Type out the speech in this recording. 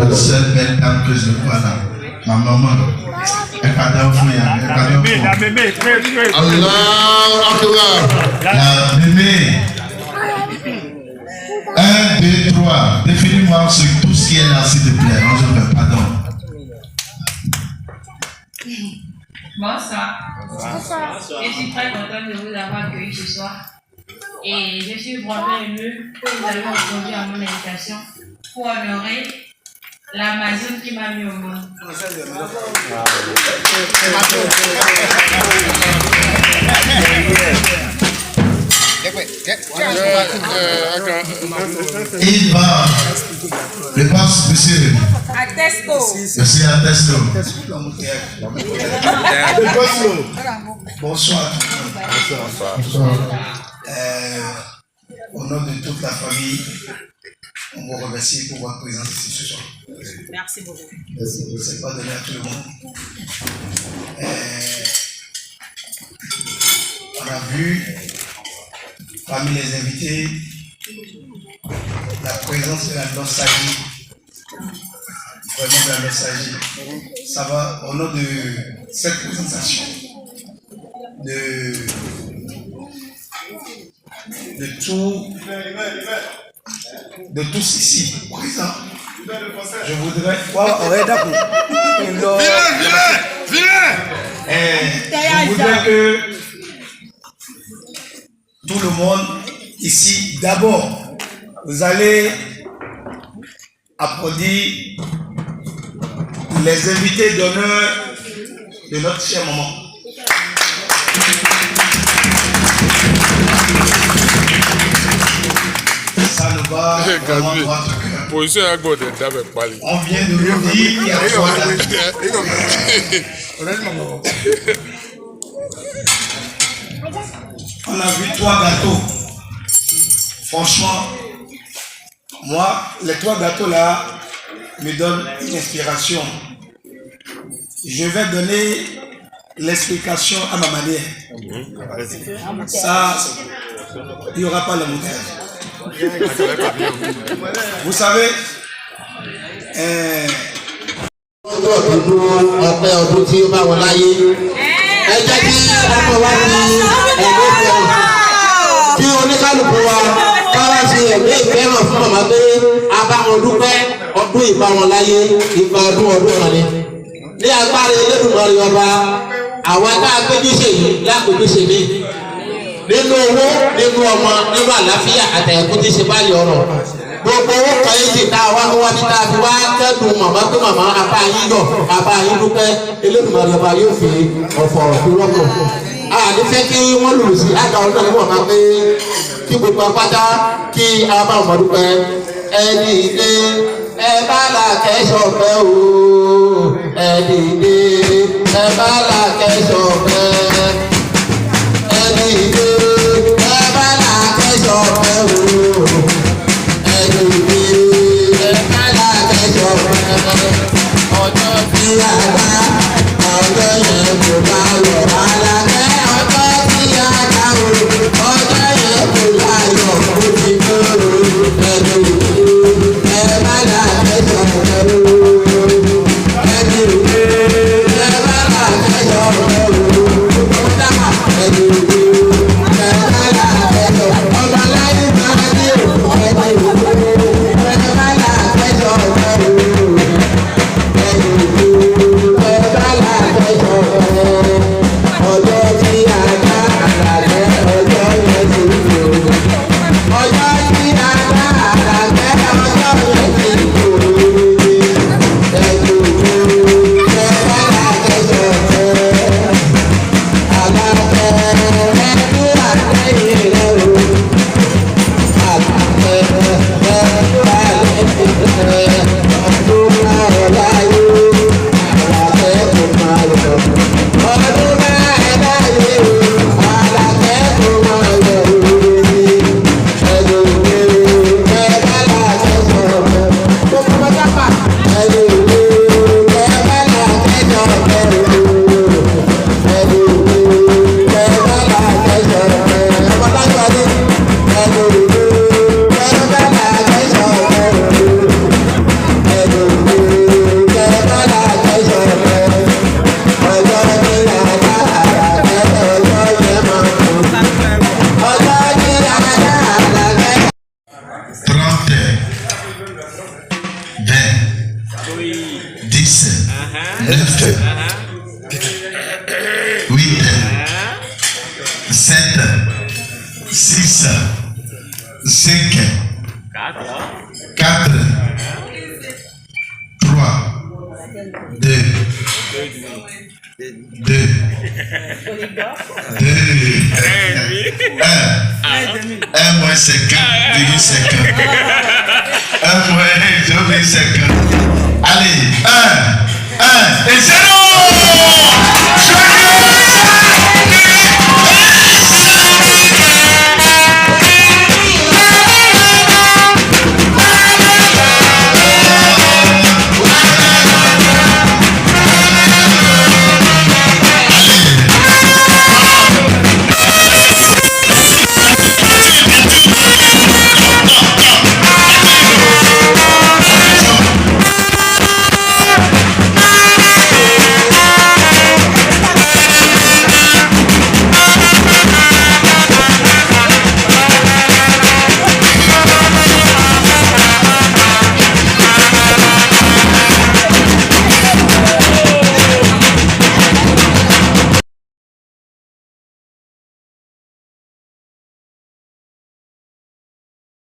la seule belle dame que je vois là, ma maman. La mémé. 1, 2, 3. Définis-moi sur tout ce qui est là, s'il te plaît. Non, je veux pardon. Bonsoir. Je suis très contente de vous avoir accueilli ce soir. Et je suis vraiment émue que vous avez répondu à mon invitation pour honorer l'Amazone qui m'a mis au monde. Il va. Le passe, monsieur. Attesto. Monsieur Attesto. Bonsoir. Au nom de toute la famille, on vous remercie pour votre présence ici ce soir. Merci beaucoup. Ce n'est pas donné à tout le monde. On a vu parmi les invités la présence de la nostalgie. Vraiment de la nostalgie. Ça va au nom de cette présentation. De tous ici présents, je voudrais que tout le monde ici, d'abord, vous allez applaudir les invités d'honneur de notre chère maman. Ça nous va vraiment droit au cœur. On vient de le dire il y a 3 ans. On a vu 3 gâteaux. Franchement, moi, les 3 gâteaux là me donnent une inspiration. Je vais donner l'explication à ma manière. Ça, il n'y aura pas le montage. Vous savez, ọpẹ́ ọdún tí ó bá wọn láyé ẹ jẹ́ kí ọmọ wa fi ẹgbẹ́ fẹ́ràn kí oníkálùkù wa káwá sí ẹgbẹ́ ìfẹ́ràn fún màmá pé a bá wọn dúpẹ́ ọdún ìbá wọn láyé ìgbà ọdún kan ni ní agbára Elédùmarè ọba àwọn ẹgbẹ́ agbẹjúṣe yìí lágbèjúṣe mi nínú owó nínú ọmọ nínú àlàáfíà àtẹ̀yẹ̀kú tí ṣe báyìí ọ̀rọ̀ gbogbo owó kan yìí ti ta wá wá ní ta fi wá kẹ́dùn màmá tó màmá apá yín yọ̀ apá yín dúpẹ́ Elédùmarè ọba yóò fi ọ̀fọ̀ fi rọ́pò àní fẹ́ kí wọ́n lù sí àgbà ọ̀nà ní wọ̀n máa pé kí gbogbo apáta kí a bá wọn dúpẹ́ ẹni ilé ẹ bá là kẹ́sọ̀ pẹ́ o ẹni ilé ẹ bá là kẹ́sọ̀ pẹ́ ẹni ilé ẹ bá là kẹ́sọ̀ pẹ́ o. Ọjọ́ tí a dá ọjọ́ yẹn kò bá lọ Alake ọjọ́ tí a dá o ọjọ́ yẹn kò bá lọ kó ti tó ẹni ẹ bá dà kẹsọ̀ rẹ o ẹni ẹ bá dà kẹsọ̀ rẹ o ó dábàá ẹni ẹ bá dà kẹsọ̀ ọmọ láyé. 9, 8, 7, 6, 5, 4, 3, 2, 1 moins 50, 50. 1 moins 50. Allez, 1 et 0.